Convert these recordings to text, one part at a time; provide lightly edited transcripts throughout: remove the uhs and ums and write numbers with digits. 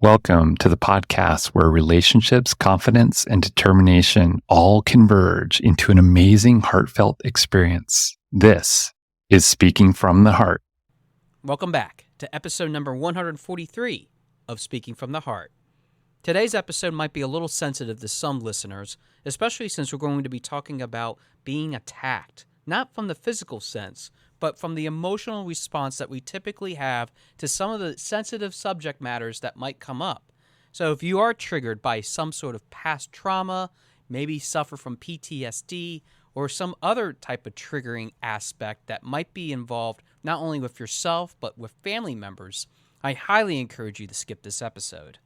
Welcome to the podcast where relationships, confidence, and determination all converge into an amazing, heartfelt experience. This is Speaking from the Heart. Welcome back to episode number 143 of Speaking from the Heart. Today's episode might be a little sensitive to some listeners, especially since we're going to be talking about being attacked, not from the physical sense, but from the emotional response that we typically have to some of the sensitive subject matters that might come up. So if you are triggered by some sort of past trauma, maybe suffer from PTSD, or some other type of triggering aspect that might be involved not only with yourself, but with family members, I highly encourage you to skip this episode.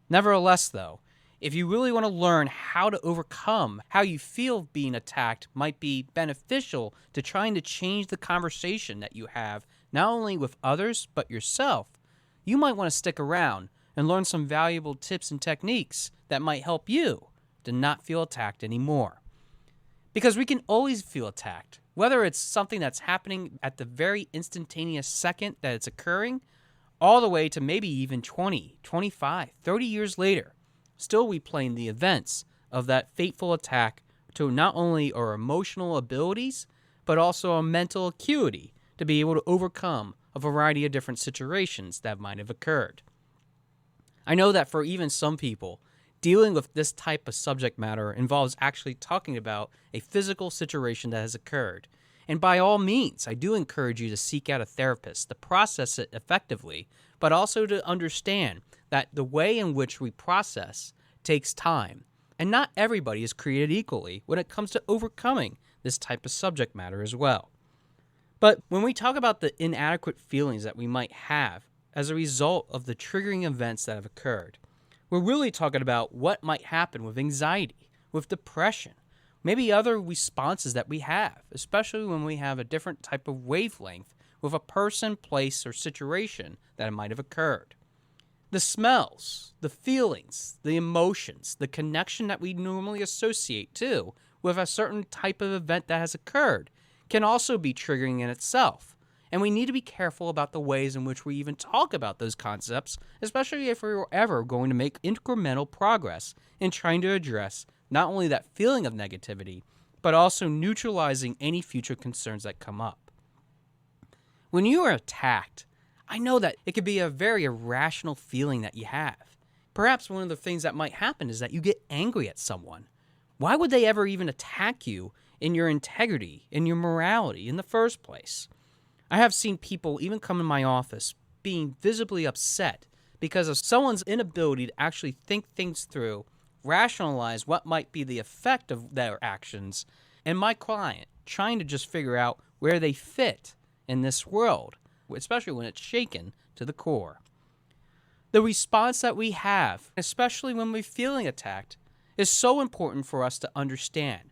Nevertheless, though, if you really want to learn how to overcome how you feel being attacked might be beneficial to trying to change the conversation that you have, not only with others, but yourself, you might want to stick around and learn some valuable tips and techniques that might help you to not feel attacked anymore. Because we can always feel attacked, whether it's something that's happening at the very instantaneous second that it's occurring, all the way to maybe even 20, 25, 30 years later. Still replaying the events of that fateful attack to not only our emotional abilities, but also our mental acuity to be able to overcome a variety of different situations that might have occurred. I know that for even some people, dealing with this type of subject matter involves actually talking about a physical situation that has occurred. And by all means, I do encourage you to seek out a therapist to process it effectively, but also to understand that the way in which we process takes time. And not everybody is created equally when it comes to overcoming this type of subject matter as well. But when we talk about the inadequate feelings that we might have as a result of the triggering events that have occurred, we're really talking about what might happen with anxiety, with depression, maybe other responses that we have, especially when we have a different type of wavelength with a person, place, or situation that might have occurred. The smells, the feelings, the emotions, the connection that we normally associate too with a certain type of event that has occurred can also be triggering in itself. And we need to be careful about the ways in which we even talk about those concepts, especially if we're ever going to make incremental progress in trying to address not only that feeling of negativity, but also neutralizing any future concerns that come up. When you are attacked, I know that it could be a very irrational feeling that you have. Perhaps one of the things that might happen is that you get angry at someone. Why would they ever even attack you in your integrity, in your morality in the first place? I have seen people even come in my office being visibly upset because of someone's inability to actually think things through, rationalize what might be the effect of their actions, and my client trying to just figure out where they fit in this world, especially when it's shaken to the core. The response that we have, especially when we're feeling attacked, is so important for us to understand.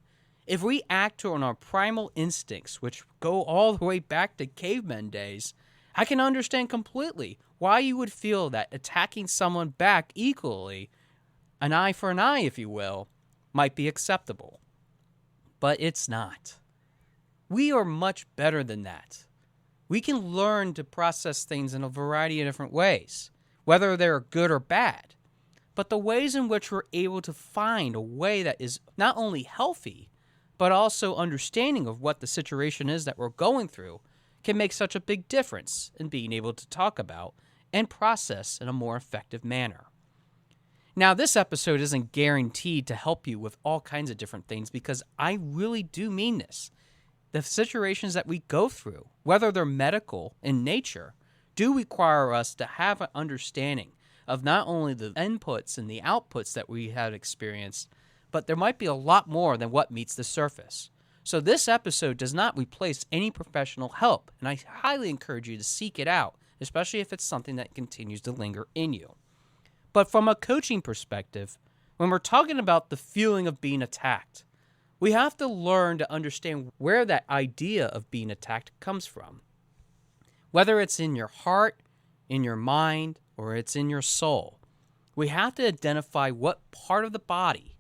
If we act on our primal instincts, which go all the way back to cavemen days, I can understand completely why you would feel that attacking someone back equally, an eye for an eye, if you will, might be acceptable. But it's not. We are much better than that. We can learn to process things in a variety of different ways, whether they're good or bad. But the ways in which we're able to find a way that is not only healthy, but also understanding of what the situation is that we're going through can make such a big difference in being able to talk about and process in a more effective manner. Now, this episode isn't guaranteed to help you with all kinds of different things because I really do mean this. The situations that we go through, whether they're medical in nature, do require us to have an understanding of not only the inputs and the outputs that we have experienced, but there might be a lot more than what meets the surface. So this episode does not replace any professional help, and I highly encourage you to seek it out, especially if it's something that continues to linger in you. But from a coaching perspective, when we're talking about the feeling of being attacked, we have to learn to understand where that idea of being attacked comes from. Whether it's in your heart, in your mind, or it's in your soul, we have to identify what part of the body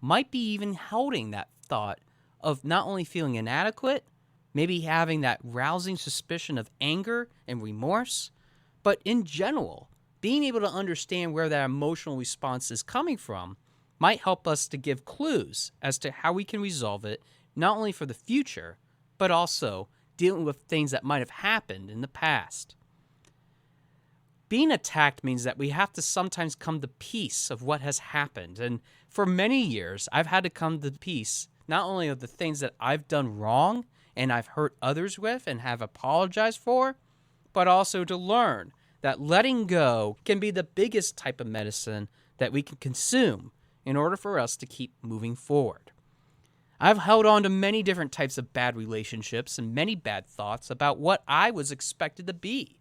might be even holding that thought of not only feeling inadequate, maybe having that rousing suspicion of anger and remorse, but in general, being able to understand where that emotional response is coming from might help us to give clues as to how we can resolve it, not only for the future, but also dealing with things that might have happened in the past. Being attacked means that we have to sometimes come to peace of what has happened. And for many years, I've had to come to peace not only of the things that I've done wrong and I've hurt others with and have apologized for, but also to learn that letting go can be the biggest type of medicine that we can consume in order for us to keep moving forward. I've held on to many different types of bad relationships and many bad thoughts about what I was expected to be.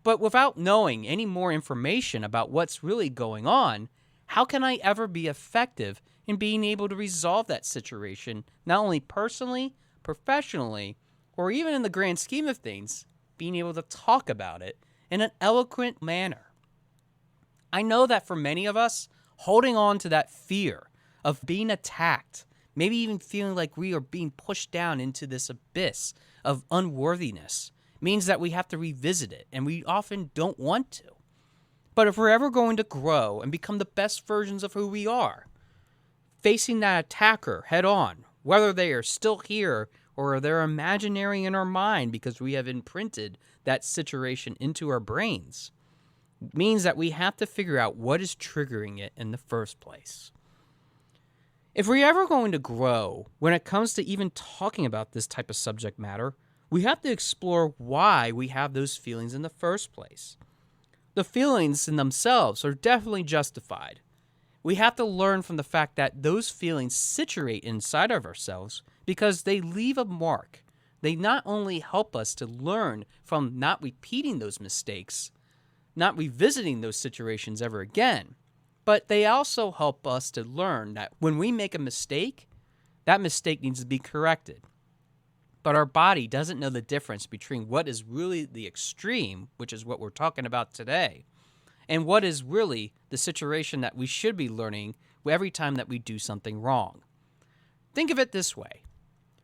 But without knowing any more information about what's really going on, how can I ever be effective in being able to resolve that situation, not only personally, professionally, or even in the grand scheme of things, being able to talk about it in an eloquent manner? I know that for many of us, holding on to that fear of being attacked, maybe even feeling like we are being pushed down into this abyss of unworthiness, means that we have to revisit it, and we often don't want to. But if we're ever going to grow and become the best versions of who we are, facing that attacker head on, whether they are still here or they're imaginary in our mind because we have imprinted that situation into our brains, means that we have to figure out what is triggering it in the first place. If we're ever going to grow when it comes to even talking about this type of subject matter, we have to explore why we have those feelings in the first place. The feelings in themselves are definitely justified. We have to learn from the fact that those feelings situate inside of ourselves because they leave a mark. They not only help us to learn from not repeating those mistakes, not revisiting those situations ever again, but they also help us to learn that when we make a mistake, that mistake needs to be corrected. But our body doesn't know the difference between what is really the extreme, which is what we're talking about today, and what is really the situation that we should be learning every time that we do something wrong. Think of it this way.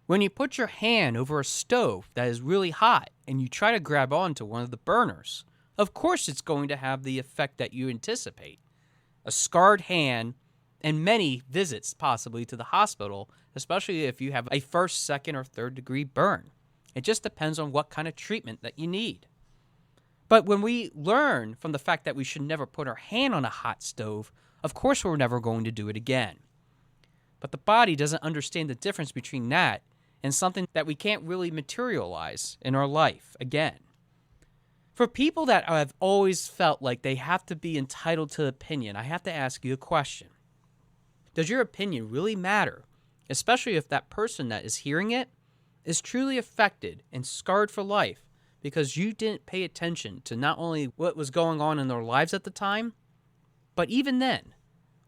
When you put your hand over a stove that is really hot and you try to grab onto one of the burners, of course it's going to have the effect that you anticipate. A scarred hand and many visits possibly to the hospital, especially if you have a first, second, or third degree burn. It just depends on what kind of treatment that you need. But when we learn from the fact that we should never put our hand on a hot stove, of course we're never going to do it again. But the body doesn't understand the difference between that and something that we can't really materialize in our life again. For people that have always felt like they have to be entitled to opinion, I have to ask you a question. Does your opinion really matter, especially if that person that is hearing it is truly affected and scarred for life because you didn't pay attention to not only what was going on in their lives at the time, but even then,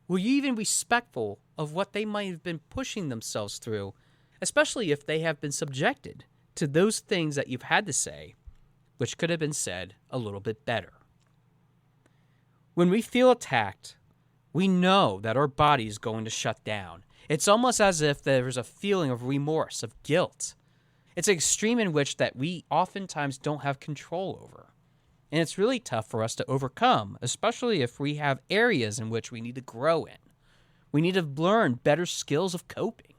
were you even respectful of what they might have been pushing themselves through, especially if they have been subjected to those things that you've had to say, which could have been said a little bit better? When we feel attacked, we know that our body is going to shut down. It's almost as if there's a feeling of remorse, of guilt. It's an extreme in which that we oftentimes don't have control over. And it's really tough for us to overcome, especially if we have areas in which we need to grow in. We need to learn better skills of coping,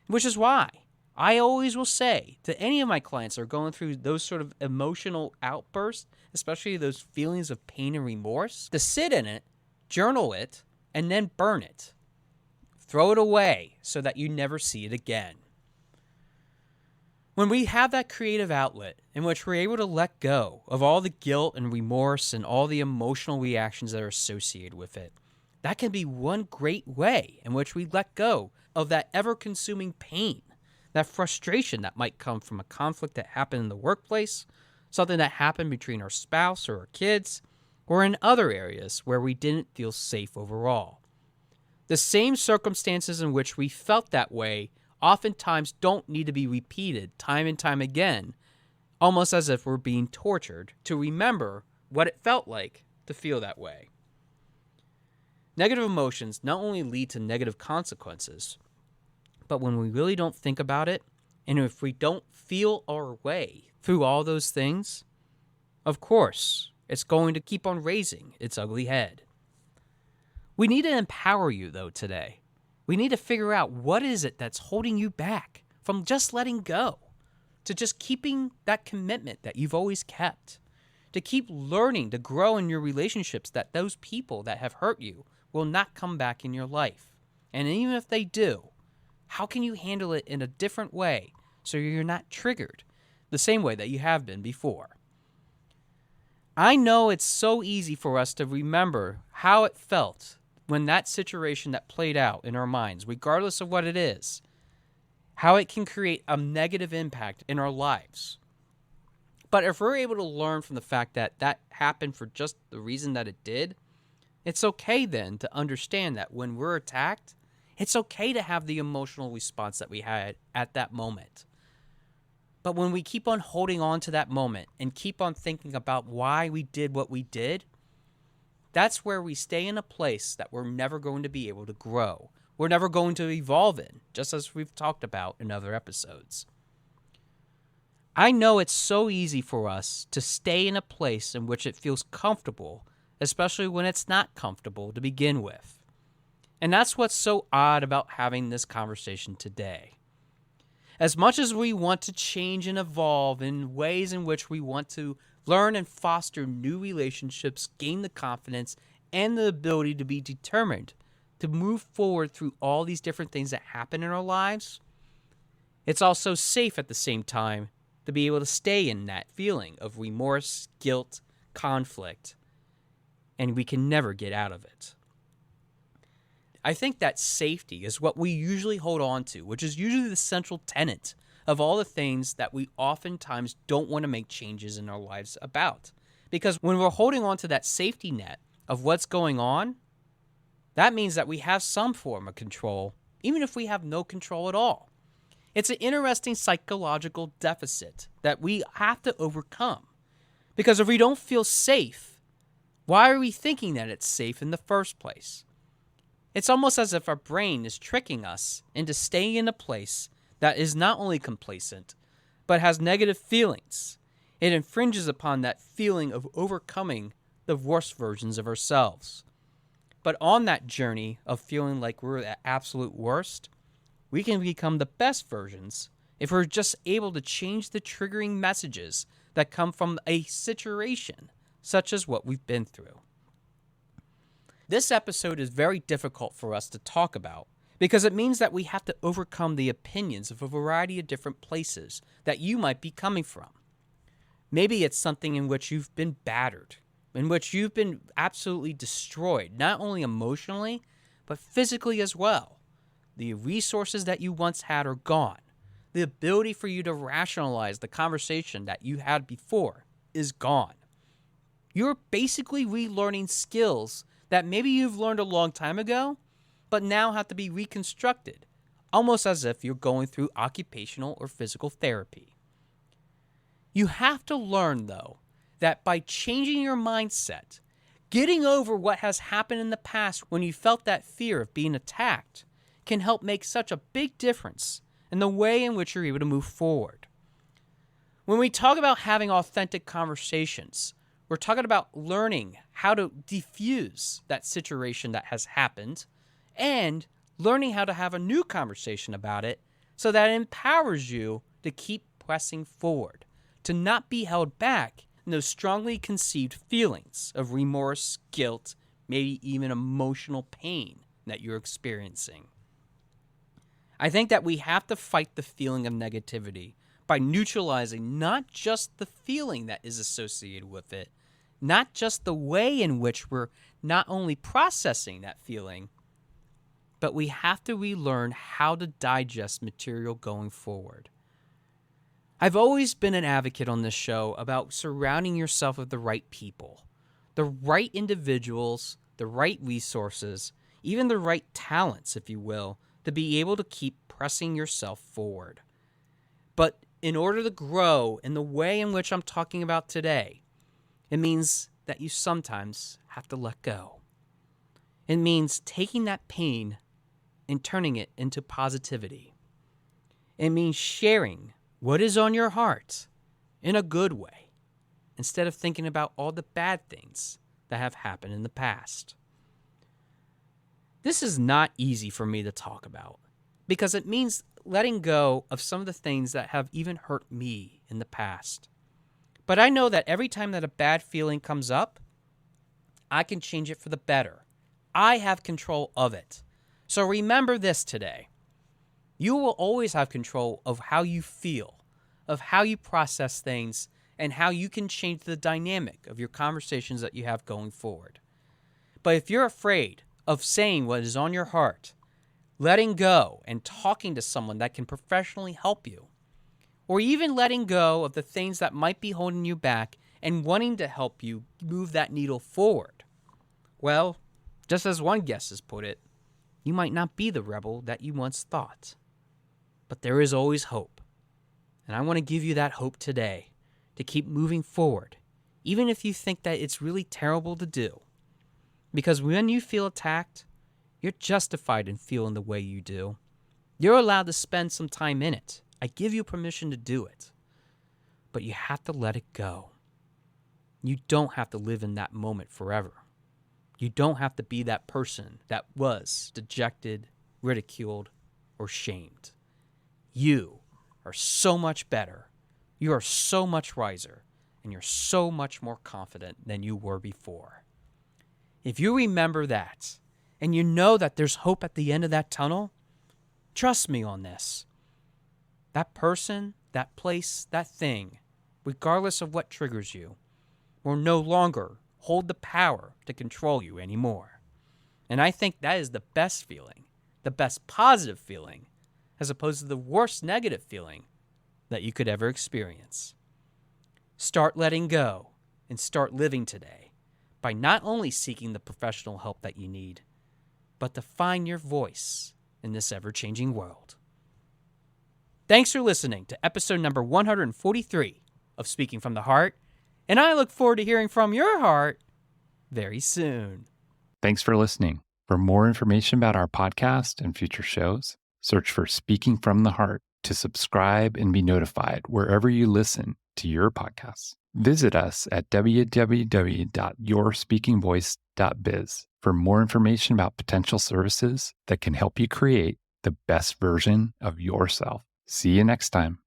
which is why I always will say to any of my clients that are going through those sort of emotional outbursts, especially those feelings of pain and remorse, to sit in it, journal it, and then burn it. Throw it away so that you never see it again. When we have that creative outlet in which we're able to let go of all the guilt and remorse and all the emotional reactions that are associated with it, that can be one great way in which we let go of that ever-consuming pain, that frustration that might come from a conflict that happened in the workplace, something that happened between our spouse or our kids, or in other areas where we didn't feel safe overall. The same circumstances in which we felt that way oftentimes don't need to be repeated time and time again, almost as if we're being tortured to remember what it felt like to feel that way. Negative emotions not only lead to negative consequences, but when we really don't think about it, and if we don't feel our way through all those things, of course, it's going to keep on raising its ugly head. We need to empower you, though, today. We need to figure out what is it that's holding you back from just letting go, to just keeping that commitment that you've always kept, to keep learning to grow in your relationships, that those people that have hurt you will not come back in your life. And even if they do, how can you handle it in a different way so you're not triggered the same way that you have been before? I know it's so easy for us to remember how it felt when that situation that played out in our minds, regardless of what it is, how it can create a negative impact in our lives. But if we're able to learn from the fact that that happened for just the reason that it did, it's okay then to understand that when we're attacked, it's okay to have the emotional response that we had at that moment. But when we keep on holding on to that moment and keep on thinking about why we did what we did, that's where we stay in a place that we're never going to be able to grow. We're never going to evolve in, just as we've talked about in other episodes. I know it's so easy for us to stay in a place in which it feels comfortable, especially when it's not comfortable to begin with. And that's what's so odd about having this conversation today. As much as we want to change and evolve in ways in which we want to learn and foster new relationships, gain the confidence and the ability to be determined to move forward through all these different things that happen in our lives, it's also safe at the same time to be able to stay in that feeling of remorse, guilt, conflict, and we can never get out of it. I think that safety is what we usually hold on to, which is usually the central tenet of all the things that we oftentimes don't want to make changes in our lives about. Because when we're holding on to that safety net of what's going on, that means that we have some form of control, even if we have no control at all. It's an interesting psychological deficit that we have to overcome. Because if we don't feel safe, why are we thinking that it's safe in the first place? It's almost as if our brain is tricking us into staying in a place that is not only complacent, but has negative feelings. It infringes upon that feeling of overcoming the worst versions of ourselves. But on that journey of feeling like we're at absolute worst, we can become the best versions if we're just able to change the triggering messages that come from a situation such as what we've been through. This episode is very difficult for us to talk about because it means that we have to overcome the opinions of a variety of different places that you might be coming from. Maybe it's something in which you've been battered, in which you've been absolutely destroyed, not only emotionally, but physically as well. The resources that you once had are gone. The ability for you to rationalize the conversation that you had before is gone. You're basically relearning skills that maybe you've learned a long time ago, but now have to be reconstructed, almost as if you're going through occupational or physical therapy. You have to learn, though, that by changing your mindset, getting over what has happened in the past when you felt that fear of being attacked, can help make such a big difference in the way in which you're able to move forward. When we talk about having authentic conversations, we're talking about learning how to diffuse that situation that has happened and learning how to have a new conversation about it so that it empowers you to keep pressing forward, to not be held back in those strongly conceived feelings of remorse, guilt, maybe even emotional pain that you're experiencing. I think that we have to fight the feeling of negativity by neutralizing not just the feeling that is associated with it, not just the way in which we're not only processing that feeling, but we have to relearn how to digest material going forward. I've always been an advocate on this show about surrounding yourself with the right people, the right individuals, the right resources, even the right talents, if you will, to be able to keep pressing yourself forward. But in order to grow in the way in which I'm talking about today, it means that you sometimes have to let go. It means taking that pain and turning it into positivity. It means sharing what is on your heart in a good way. instead of thinking about all the bad things that have happened in the past. This is not easy for me to talk about because it means letting go of some of the things that have even hurt me in the past. But I know that every time that a bad feeling comes up, I can change it for the better. I have control of it. So remember this today. You will always have control of how you feel, of how you process things, and how you can change the dynamic of your conversations that you have going forward. But if you're afraid of saying what is on your heart, letting go and talking to someone that can professionally help you, or even letting go of the things that might be holding you back and wanting to help you move that needle forward, well, just as one guest has put it, you might not be the rebel that you once thought. But there is always hope. And I want to give you that hope today to keep moving forward, even if you think that it's really terrible to do. Because when you feel attacked, you're justified in feeling the way you do. You're allowed to spend some time in it. I give you permission to do it. But you have to let it go. You don't have to live in that moment forever. You don't have to be that person that was dejected, ridiculed, or shamed. You are so much better. You are so much wiser, and you're so much more confident than you were before. If you remember that, and you know that there's hope at the end of that tunnel, trust me on this. That person, that place, that thing, regardless of what triggers you, will no longer hold the power to control you anymore. And I think that is the best feeling, the best positive feeling, as opposed to the worst negative feeling that you could ever experience. Start letting go and start living today by not only seeking the professional help that you need, but to find your voice in this ever-changing world. Thanks for listening to episode number 143 of Speaking from the Heart, and I look forward to hearing from your heart very soon. Thanks for listening. For more information about our podcast and future shows, search for Speaking from the Heart to subscribe and be notified wherever you listen to your podcasts. Visit us at www.yourspeakingvoice.biz for more information about potential services that can help you create the best version of yourself. See you next time.